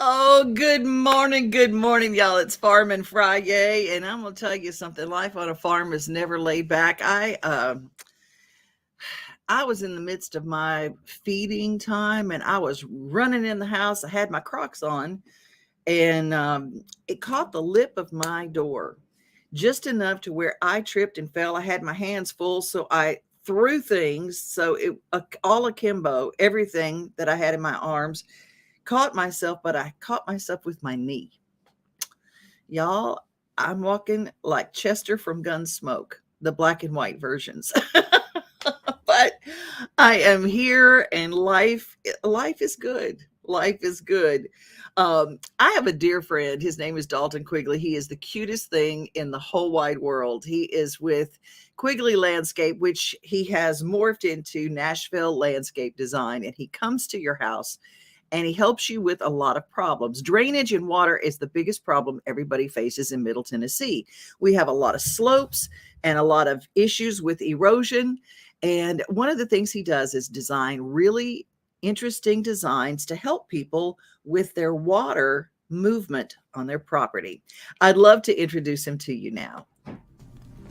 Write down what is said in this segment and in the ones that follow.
Oh, good morning, y'all. It's Farmin FriYAY, and I'm gonna tell you something. Life on a farm is never laid back. I was in the midst of my feeding time, and I was running in the house. I had my Crocs on, and it caught the lip of my door, just enough to where I tripped and fell. I had my hands full, so I threw things. So it all akimbo, everything that I had in my arms caught myself, but I caught myself with my knee. Y'all, I'm walking like Chester from Gunsmoke, the black and white versions. But I am here and life is good. Life is good. I have a dear friend. His name is Dalton Quigley. He is the cutest thing in the whole wide world. He is with Quigley Landscape, which he has morphed into Nashville Landscape Design, and he comes to your house and he helps you with a lot of problems. Drainage and water is the biggest problem everybody faces in Middle Tennessee. We have a lot of slopes and a lot of issues with erosion. And one of the things he does is design really interesting designs to help people with their water movement on their property. I'd love to introduce him to you now.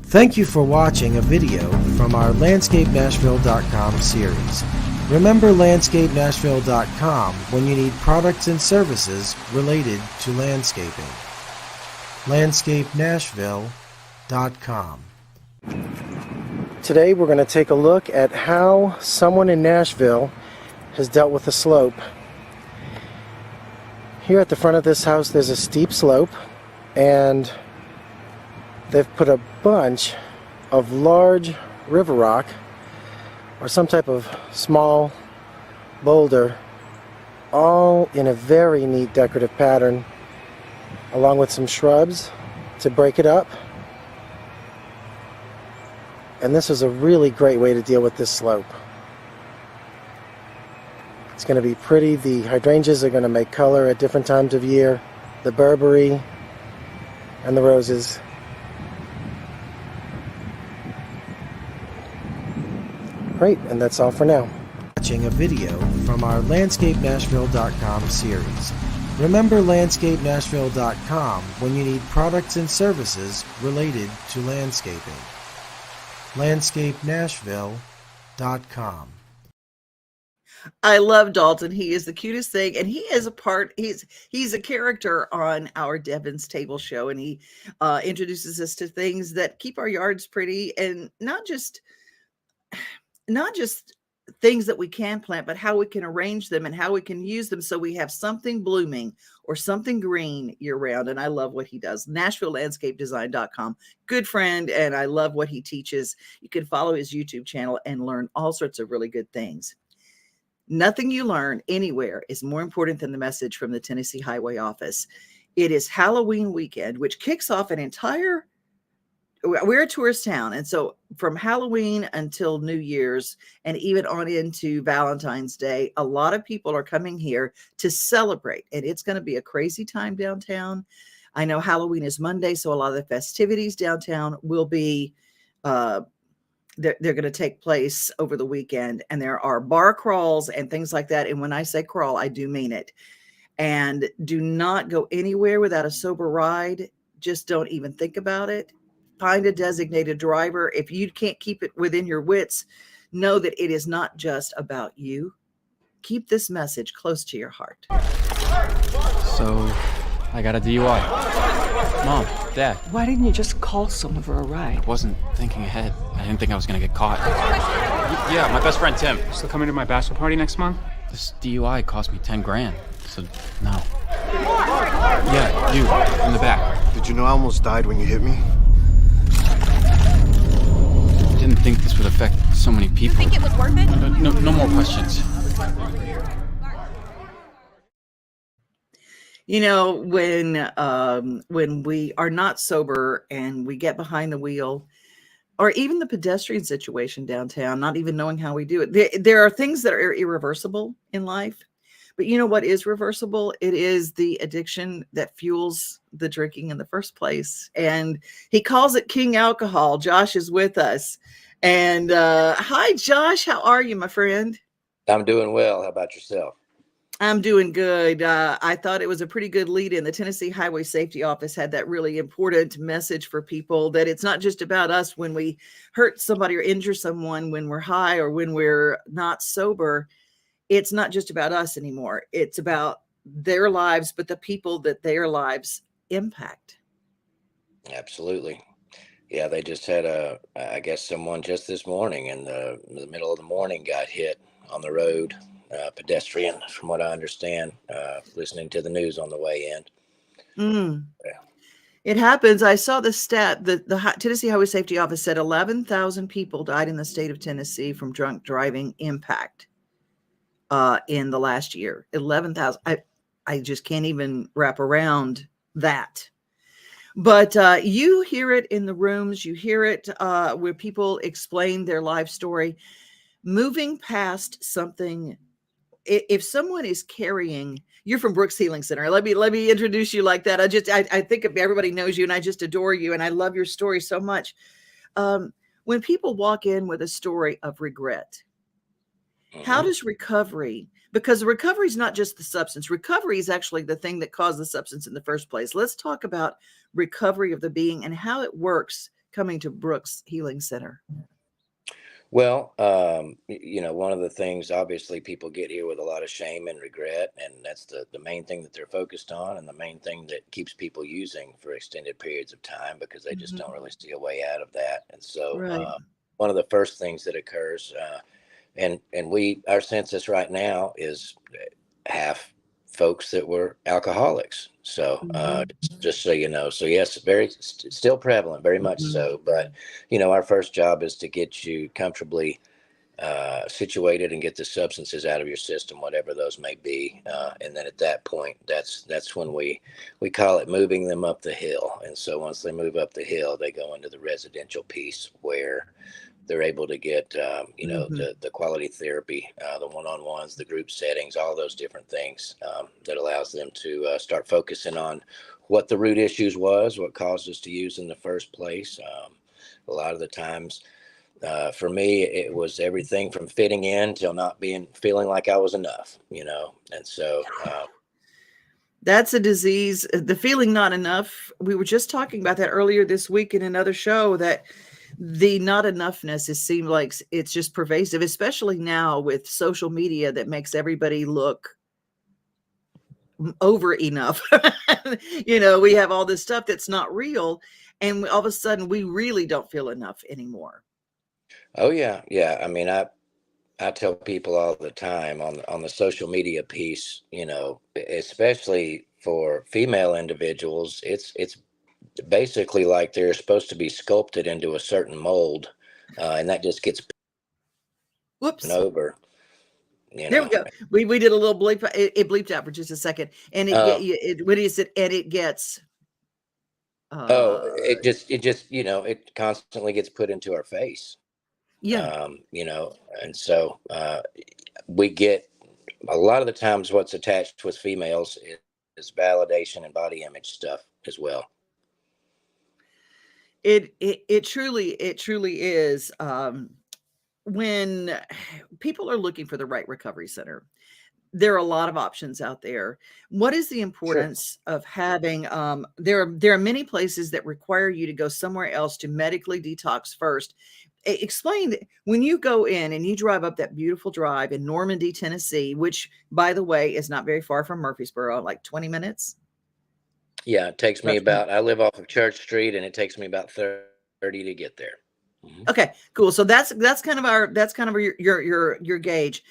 Thank you for watching a video from our LandscapeNashville.com series. Remember LandscapeNashville.com when you need products and services related to landscaping. LandscapeNashville.com. Today we're going to take a look at how someone in Nashville has dealt with the slope. Here at the front of this house there's a steep slope, and they've put a bunch of large river rock or some type of small boulder, all in a very neat decorative pattern, along with some shrubs to break it up. And this is a really great way to deal with this slope. It's going to be pretty. The hydrangeas are going to make color at different times of year, the Burberry and the roses. Great, and that's all for now. Watching a video from our LandscapeNashville.com series. Remember LandscapeNashville.com when you need products and services related to landscaping. LandscapeNashville.com. I love Dalton. He is the cutest thing, and he is he's a character on our Devon's Table show, and he introduces us to things that keep our yards pretty, and not just things that we can plant, but how we can arrange them and how we can use them so we have something blooming or something green year round. And I love what he does. NashvilleLandscapeDesign.com. Good friend, and I love what he teaches. You can follow his YouTube channel and learn all sorts of really good things. Nothing you learn anywhere is more important than the message from the Tennessee Highway Office. It is Halloween weekend, which kicks off an entire we're a tourist town, and so from Halloween until New Year's and even on into Valentine's Day, a lot of people are coming here to celebrate, and it's going to be a crazy time downtown. I know Halloween is Monday, so a lot of the festivities downtown will be they're going to take place over the weekend, and there are bar crawls and things like that. And when I say crawl, I do mean it. And do not go anywhere without a sober ride. Just don't even think about it. Find a designated driver. If you can't keep it within your wits, know that it is not just about you. Keep this message close to your heart. So, I got a DUI. Mom, Dad. Why didn't you just call someone for a ride? I wasn't thinking ahead. I didn't think I was gonna get caught. Yeah, my best friend Tim. Still coming to my bachelor party next month? This DUI cost me 10 grand, so no. Yeah, you, in the back. Did you know I almost died when you hit me? Didn't think this would affect so many people. You think it was worth it? No more questions. You know, when we are not sober and we get behind the wheel, or even the pedestrian situation downtown, not even knowing how we do it, there are things that are irreversible in life. But you know what is reversible? It is the addiction that fuels the drinking in the first place. And he calls it King Alcohol. Josh is with us. And hi, Josh. How are you, my friend? I'm doing well. How about yourself? I'm doing good. I thought it was a pretty good lead in. The Tennessee Highway Safety Office had that really important message for people that it's not just about us when we hurt somebody or injure someone when we're high or when we're not sober. It's not just about us anymore. It's about their lives, but the people that their lives impact. Absolutely. Yeah, they just had I guess someone just this morning in the middle of the morning got hit on the road, pedestrian, from what I understand, listening to the news on the way in. Mm. Yeah. It happens. I saw the stat that the Tennessee Highway Safety Office said 11,000 people died in the state of Tennessee from drunk driving impact in the last year. 11,000. I just can't even wrap around that. But you hear it in the rooms. You hear it where people explain their life story. Moving past something, if someone is carrying, you're from Brooks Healing Center. Let me introduce you like that. I think everybody knows you, and I just adore you, and I love your story so much. When people walk in with a story of regret, how does recovery? Because recovery is not just the substance. Recovery is actually the thing that caused the substance in the first place. Let's talk about recovery of the being and how it works coming to Brooks Healing Center. Well, one of the things, obviously, people get here with a lot of shame and regret, and that's the main thing that they're focused on, and the main thing that keeps people using for extended periods of time because they just don't really see a way out of that. And so, Right. one of the first things that occurs, and our census right now is half folks that were alcoholics. So just so you know, so yes, still prevalent, very much so. But our first job is to get you comfortably situated and get the substances out of your system, whatever those may be. And then at that point, that's when we call it moving them up the hill. And so once they move up the hill, they go into the residential piece where they're able to get, the quality therapy, the one-on-ones, the group settings, all those different things that allows them to start focusing on what the root issues was, what caused us to use in the first place. A lot of the times, for me, it was everything from fitting in till not feeling like I was enough, and so. That's a disease, the feeling not enough. We were just talking about that earlier this week in another show, that the not enoughness seems like it's just pervasive, especially now with social media that makes everybody look over enough. We have all this stuff that's not real, and all of a sudden we really don't feel enough anymore. Oh yeah. Yeah. I mean, I tell people all the time on the social media piece, especially for female individuals, it's basically like they're supposed to be sculpted into a certain mold, and that just gets Whoops. over. There we go. We did a little bleep. It bleeped out for just a second, and what is it? And it gets. It just it constantly gets put into our face. Yeah. And so we get a lot of the times what's attached with females is validation and body image stuff as well. It truly is. When people are looking for the right recovery center, there are a lot of options out there. What is the importance of having, there are many places that require you to go somewhere else to medically detox first. Explain when you go in and you drive up that beautiful drive in Normandy, Tennessee, which by the way, is not very far from Murfreesboro, like 20 minutes. Yeah. It takes me I live off of Church Street, and it takes me about 30 to get there. Mm-hmm. Okay, cool. So that's kind of your gauge.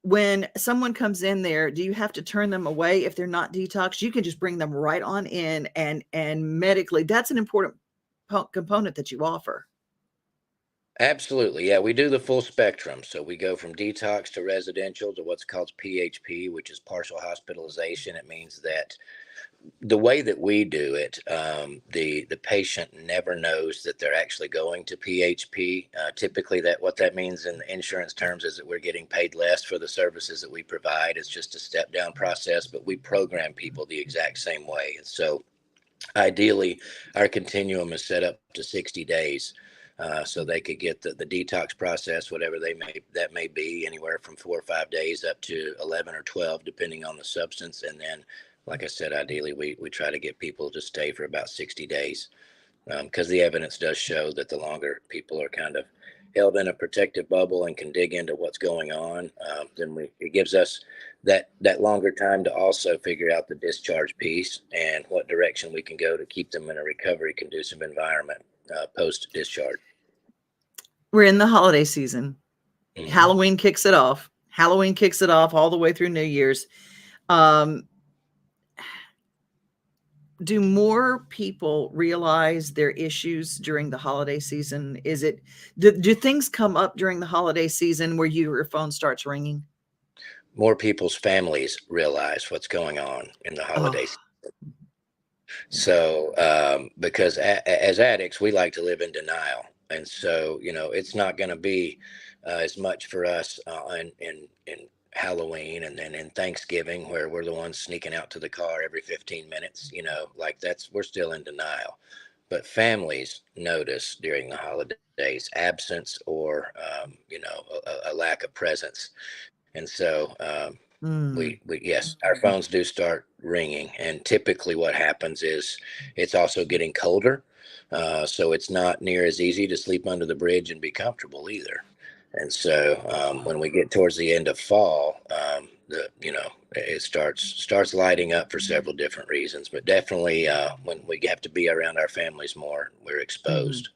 When someone comes in there, do you have to turn them away if they're not detoxed? You can just bring them right on in and medically, that's an important component that you offer. Absolutely. Yeah, we do the full spectrum. So we go from detox to residential to what's called PHP, which is partial hospitalization. It means that the way that we do it, the patient never knows that they're actually going to PHP. Typically, what that means in insurance terms is that we're getting paid less for the services that we provide. It's just a step down process, but we program people the exact same way. And so ideally, our continuum is set up to 60 days. so they could get the detox process, whatever that may be, anywhere from 4 or 5 days up to 11 or 12, depending on the substance. And then, like I said, ideally we try to get people to stay for about 60 days, because the evidence does show that the longer people are kind of held in a protective bubble and can dig into what's going on, then it gives us that longer time to also figure out the discharge piece and what direction we can go to keep them in a recovery conducive environment post discharge. We're in the holiday season. Mm-hmm. Halloween kicks it off. Halloween kicks it off all the way through New Year's. Do more people realize their issues during the holiday season? Do things come up during the holiday season where your phone starts ringing? More people's families realize what's going on in the holidays. So, because as addicts, we like to live in denial. And so, it's not going to be as much for us in Halloween and then in Thanksgiving, where we're the ones sneaking out to the car every 15 minutes, we're still in denial. But families notice during the holidays absence or, a lack of presence. And so, yes, our phones do start ringing, and typically what happens is it's also getting colder. So it's not near as easy to sleep under the bridge and be comfortable either. And so when we get towards the end of fall, it starts lighting up for several different reasons, but definitely when we have to be around our families more, we're exposed.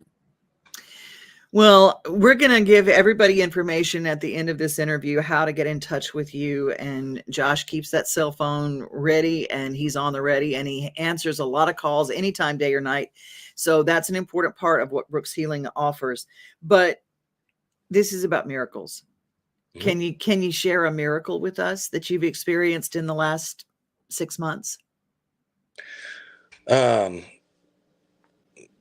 Well, we're going to give everybody information at the end of this interview, how to get in touch with you. And Josh keeps that cell phone ready, and he's on the ready, and he answers a lot of calls anytime, day or night. So that's an important part of what Brooks Healing offers. But this is about miracles. Mm-hmm. Can you share a miracle with us that you've experienced in the last 6 months?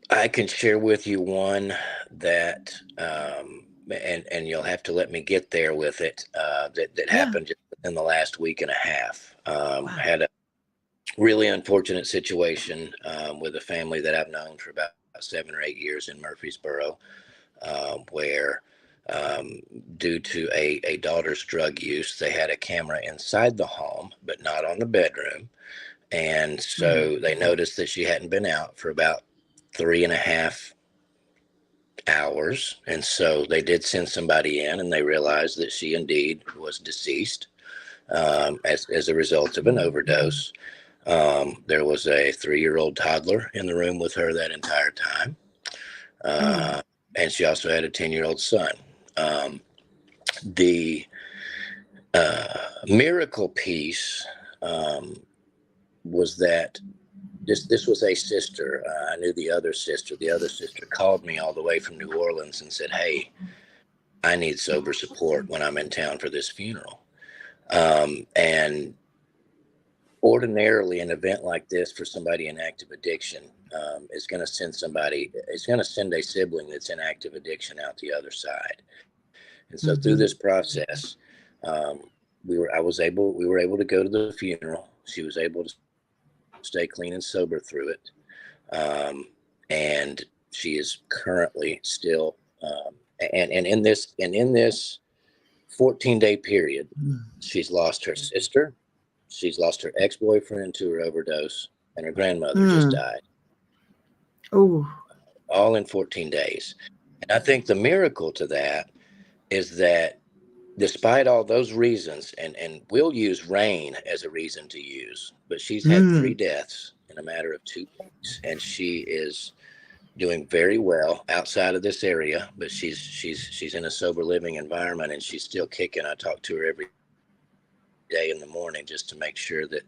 I can share with you one that, and you'll have to let me get there with it, that happened just in the last week and a half. Had a really unfortunate situation with a family that I've known for about 7 or 8 years in Murfreesboro, where due to a daughter's drug use, they had a camera inside the home, but not on the bedroom. And so they noticed that she hadn't been out for about 3.5 hours. And so they did send somebody in, and they realized that she indeed was deceased as a result of an overdose. There was a 3-year-old toddler in the room with her that entire time. And she also had a 10-year-old son. The miracle piece was that this was a sister. I knew the other sister. The other sister called me all the way from New Orleans and said, "Hey, I need sober support when I'm in town for this funeral." And ordinarily, an event like this for somebody in active addiction is going to send somebody. It's going to send a sibling that's in active addiction out the other side. And so through this process, we were able to go to the funeral. She was able to stay clean and sober through it. And she is currently still, and in this 14-day period, she's lost her sister, she's lost her ex-boyfriend to her overdose, and her grandmother just died. Oh, all in 14 days. And I think the miracle to that is that despite all those reasons, and we'll use rain as a reason to use, but she's had 3 deaths in a matter of 2 weeks, and she is doing very well outside of this area, but she's in a sober living environment, and she's still kicking. I talk to her every day in the morning just to make sure that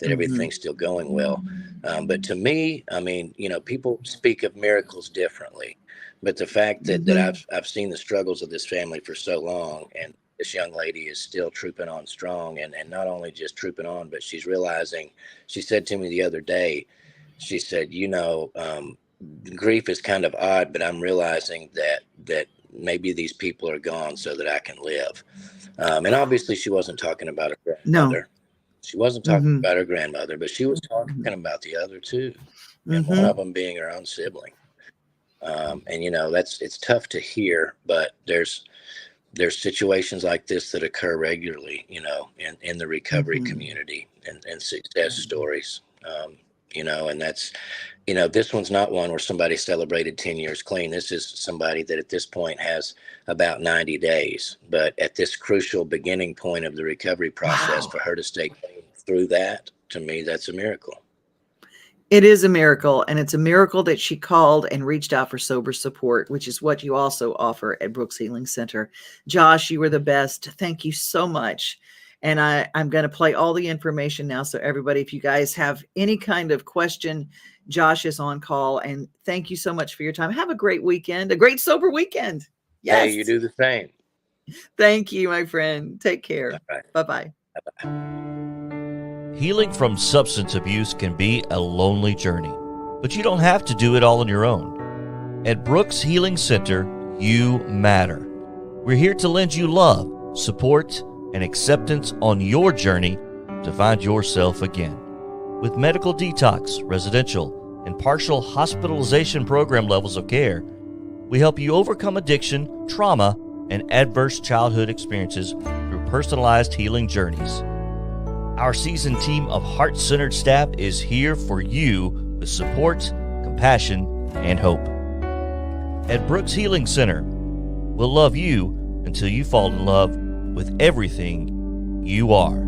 everything's still going well. But to me, I mean, people speak of miracles differently, but the fact that I've seen the struggles of this family for so long, and this young lady is still trooping on strong, and not only just trooping on, but she's realizing. She said to me the other day, she said, grief is kind of odd, but I'm realizing that maybe these people are gone so that I can live. And obviously she wasn't talking about her grandmother. No. She wasn't talking about her grandmother, but she was talking about the other two, and one of them being her own sibling. And it's tough to hear, but there's situations like this that occur regularly, in the recovery community, and success stories, and that's, this one's not one where somebody celebrated 10 years clean. This is somebody that at this point has about 90 days, but at this crucial beginning point of the recovery process, Wow. for her to stay clean through that, to me, that's a miracle. It is a miracle, and it's a miracle that she called and reached out for sober support, which is what you also offer at Brooks Healing Center. Josh, you were the best. Thank you so much. And I'm going to play all the information now. So everybody, if you guys have any kind of question, Josh is on call. And thank you so much for your time. Have a great weekend, a great sober weekend. Yes. Hey, you do the same. Thank you, my friend. Take care. All right. Bye-bye. Healing from substance abuse can be a lonely journey, but you don't have to do it all on your own. At Brooks Healing Center, you matter. We're here to lend you love, support, and acceptance on your journey to find yourself again. With medical detox, residential, and partial hospitalization program levels of care, we help you overcome addiction, trauma, and adverse childhood experiences through personalized healing journeys. Our seasoned team of heart-centered staff is here for you with support, compassion, and hope. At Brooks Healing Center, we'll love you until you fall in love with everything you are.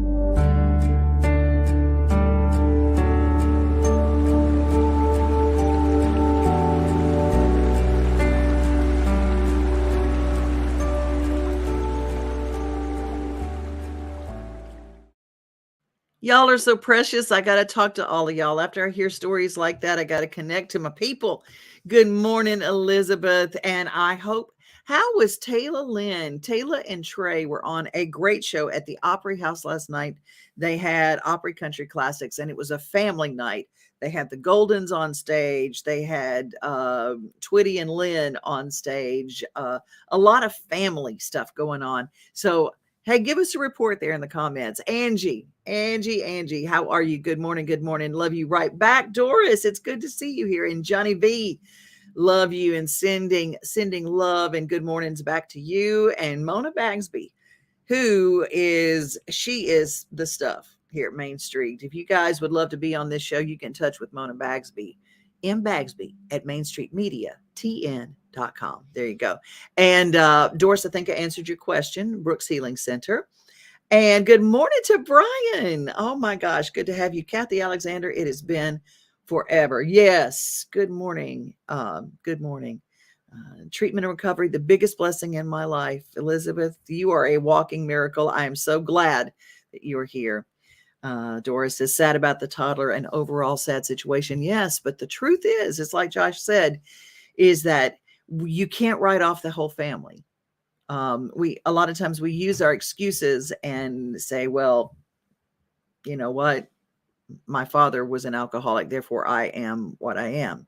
Y'all are so precious. I got to talk to all of y'all. After I hear stories like that, I got to connect to my people. Good morning, Elizabeth. And I hope, how was Taylor Lynn? Taylor and Trey were on a great show at the Opry House last night. They had Opry Country Classics, and it was a family night. They had the Goldens on stage. They had Twitty and Lynn on stage. A lot of family stuff going on. So, hey, give us a report there in the comments. Angie, how are you? Good morning. Good morning. Love you right back. Doris, it's good to see you here. And Johnny V, love you, and sending love and good mornings back to you. And Mona Bagsby, she is the stuff here at Main Street. If you guys would love to be on this show, you can touch with Mona Bagsby, Bagsby at mainstreetmediatn.com. There you go. And Doris, I think I answered your question. Brooks Healing Center. And good morning to Brian. Oh my gosh, good to have you. Kathy Alexander, it has been forever. Yes, good morning. Good morning. Treatment and recovery, the biggest blessing in my life. Elizabeth, you are a walking miracle. I am so glad that you are here. Doris is sad about the toddler and overall sad situation. Yes, but the truth is, it's like Josh said, is that you can't write off the whole family. A lot of times we use our excuses and say, well, you know what? My father was an alcoholic, therefore I am what I am.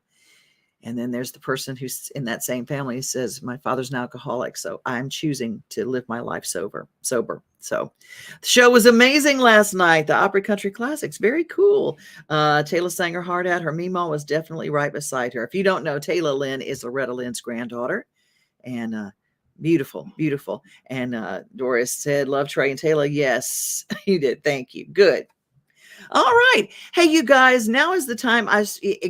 And then there's the person who's in that same family who says, my father's an alcoholic, so I'm choosing to live my life sober. So the show was amazing last night. The Opry Country Classics, very cool. Taylor sang her heart out. Her Meemaw was definitely right beside her. If you don't know, Taylor Lynn is Loretta Lynn's granddaughter. And beautiful. And Doris said, love Trey and Taylor. Yes, you did. Thank you. Good. All right. Hey, you guys, now is the time.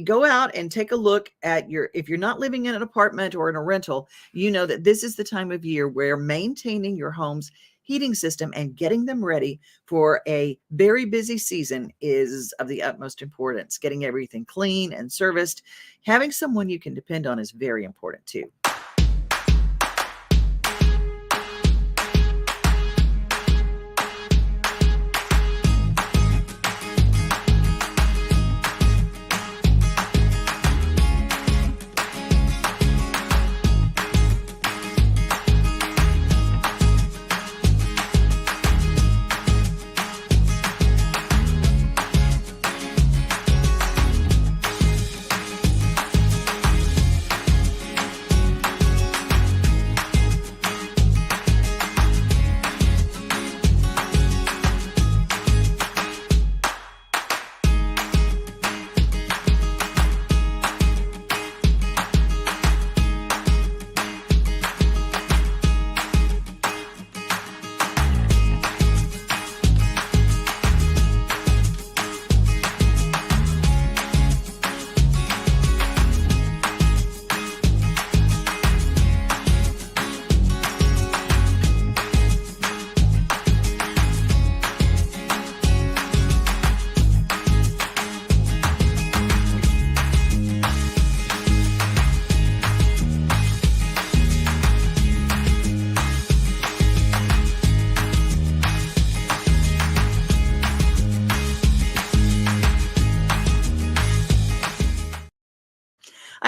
Go out and take a look at if you're not living in an apartment or in a rental, you know that this is the time of year where maintaining your home's heating system and getting them ready for a very busy season is of the utmost importance. Getting everything clean and serviced, having someone you can depend on is very important too.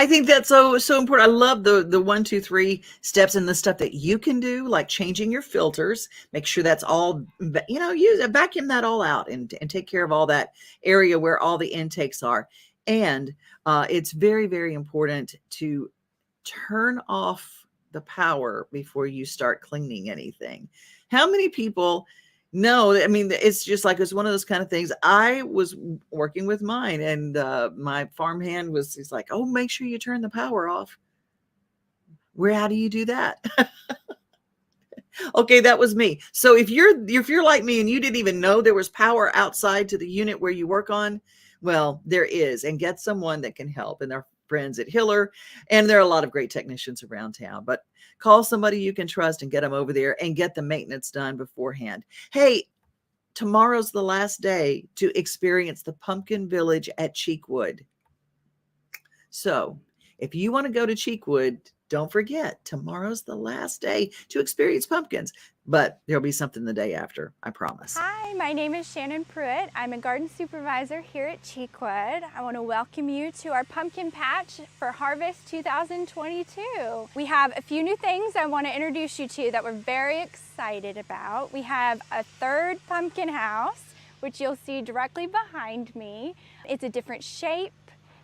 I think that's so important. I love the 1, 2, 3 steps and the stuff that you can do, like changing your filters. Make sure that's all, use vacuum that all out and take care of all that area where all the intakes are. And it's very, very important to turn off the power before you start cleaning anything. How many people know? I mean, it's just like, it's one of those kind of things. I was working with mine, and my farmhand he's like, oh, make sure you turn the power off. How do you do that? Okay, that was me. So if you're like me and you didn't even know there was power outside to the unit where you work on, well, there is, and get someone that can help. And they're friends at Hiller, and there are a lot of great technicians around town. But call somebody you can trust and get them over there and get the maintenance done beforehand. Hey, tomorrow's the last day to experience the Pumpkin Village at Cheekwood. So if you want to go to Cheekwood, don't forget, tomorrow's the last day to experience pumpkins, but there'll be something the day after, I promise. Hi, my name is Shannon Pruitt. I'm a garden supervisor here at Cheekwood. I want to welcome you to our pumpkin patch for Harvest 2022. We have a few new things I want to introduce you to that we're very excited about. We have a third pumpkin house, which you'll see directly behind me. It's a different shape.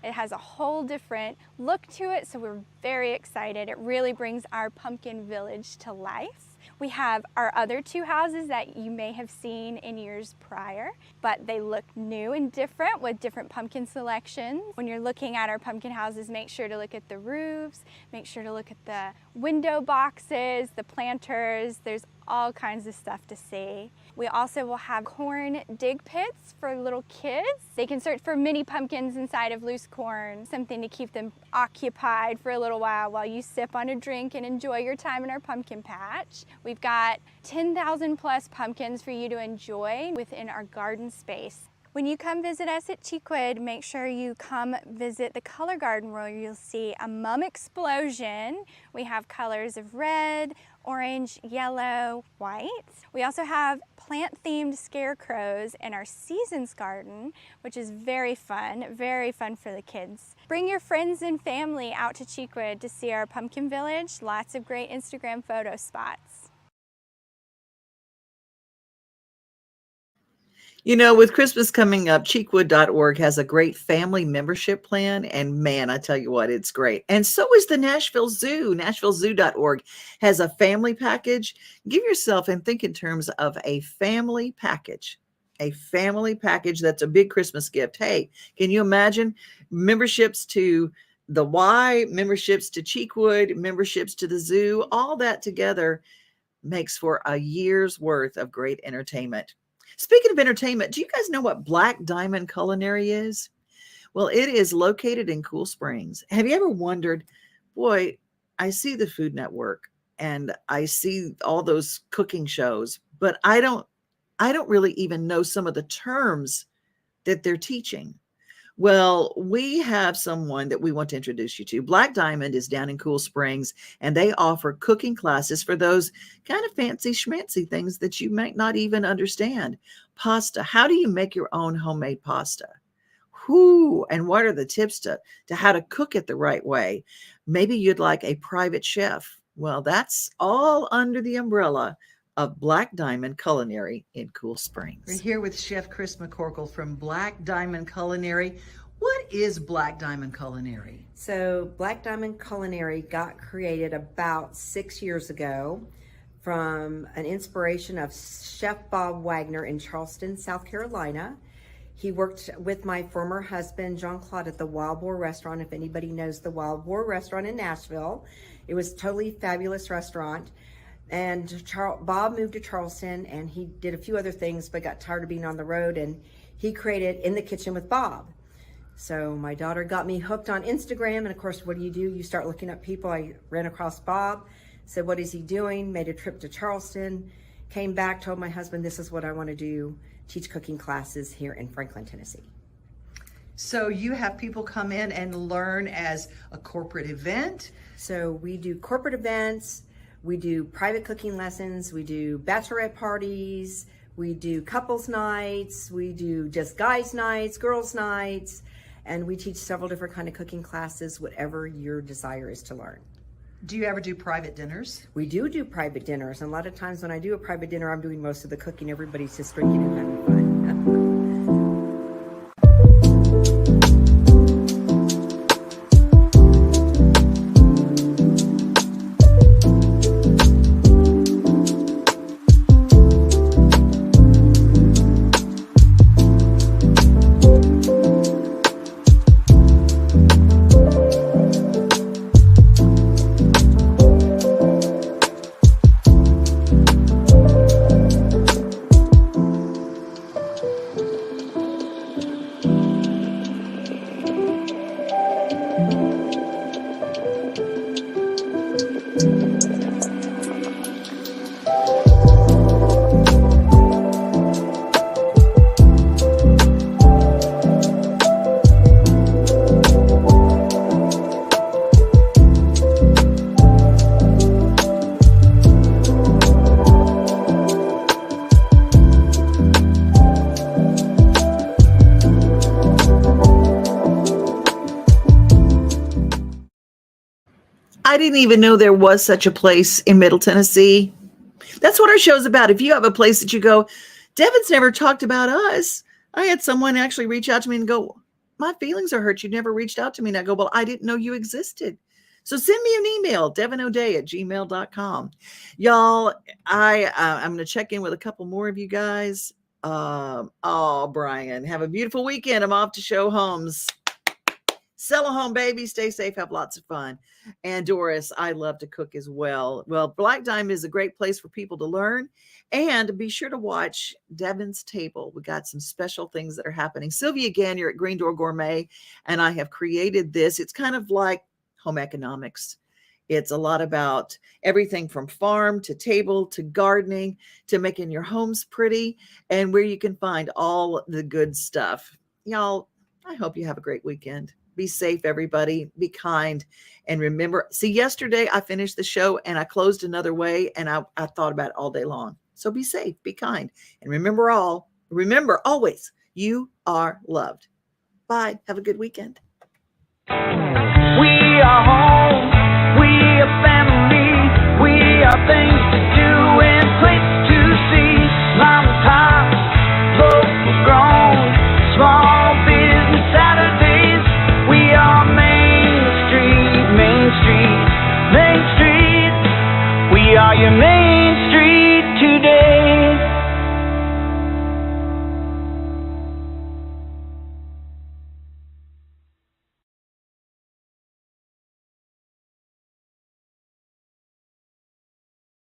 It has a whole different look to it, so we're very excited. It really brings our pumpkin village to life. We have our other 2 houses that you may have seen in years prior, but they look new and different with different pumpkin selections. When you're looking at our pumpkin houses, make sure to look at the roofs, make sure to look at the window boxes, the planters. There's all kinds of stuff to see. We also will have corn dig pits for little kids. They can search for mini pumpkins inside of loose corn, something to keep them occupied for a little while you sip on a drink and enjoy your time in our pumpkin patch. We've got 10,000 plus pumpkins for you to enjoy within our garden space. When you come visit us at Cheekwood, make sure you come visit the color garden where you'll see a mum explosion. We have colors of red, orange, yellow, white. We also have plant-themed scarecrows in our seasons garden, which is very fun for the kids. Bring your friends and family out to Cheekwood to see our pumpkin village. Lots of great Instagram photo spots. With Christmas coming up, cheekwood.org has a great family membership plan. And man, I tell you what, it's great. And so is the Nashville Zoo. NashvilleZoo.org has a family package. Give yourself and think in terms of a family package. A family package that's a big Christmas gift. Hey, can you imagine memberships to the Y, memberships to Cheekwood, memberships to the zoo? All that together makes for a year's worth of great entertainment. Speaking of entertainment, do you guys know what Black Diamond Culinary is? Well, it is located in Cool Springs. Have you ever wondered, boy, I see the Food Network and I see all those cooking shows, but I don't really even know some of the terms that they're teaching. Well, we have someone that we want to introduce you to. Black Diamond is down in Cool Springs, and they offer cooking classes for those kind of fancy schmancy things that you might not even understand. Pasta. How do you make your own homemade pasta? Whoo, and what are the tips to how to cook it the right way? Maybe you'd like a private chef. Well, that's all under the umbrella of Black Diamond Culinary in Cool Springs. We're here with Chef Chris McCorkle from Black Diamond Culinary. What is Black Diamond Culinary? So Black Diamond Culinary got created about 6 years ago from an inspiration of Chef Bob Wagner in Charleston, South Carolina. He worked with my former husband, Jean-Claude, at the Wild Boar Restaurant, if anybody knows the Wild Boar Restaurant in Nashville. It was a totally fabulous restaurant. And Bob moved to Charleston, and he did a few other things, but got tired of being on the road, and he created In the Kitchen with Bob. So my daughter got me hooked on Instagram, and of course, what do? You start looking up people. I ran across Bob, said, what is he doing? Made a trip to Charleston, came back, told my husband, this is what I want to do, teach cooking classes here in Franklin, Tennessee. So you have people come in and learn as a corporate event? So we do corporate events. We do private cooking lessons, we do bachelorette parties, we do couples nights, we do just guys nights, girls nights, And we teach several different kind of cooking classes, whatever your desire is to learn. Do you ever do private dinners? We do private dinners. And a lot of times when I do a private dinner, I'm doing most of the cooking. Everybody's just drinking and having fun. I didn't even know there was such a place in Middle Tennessee. That's what our show's about. If you have a place that you go, Devin's never talked about us. I had someone actually reach out to me and go, my feelings are hurt. You never reached out to me. And I go, well, I didn't know you existed. So send me an email, devinoday@gmail.com. Y'all, I'm going to check in with a couple more of you guys. Brian, have a beautiful weekend. I'm off to show homes. Sell a home, baby. Stay safe. Have lots of fun. And Doris, I love to cook as well. Well, Black Diamond is a great place for people to learn. And be sure to watch Devin's Table. We got some special things that are happening. Sylvia Gagnier at Green Door Gourmet, and I have created this. It's kind of like home economics. It's a lot about everything from farm to table to gardening to making your homes pretty and where you can find all the good stuff. Y'all, I hope you have a great weekend. Be safe, everybody. Be kind. And remember, see, yesterday I finished the show and I closed another way and I thought about it all day long. So be safe, be kind. And remember always, you are loved. Bye. Have a good weekend.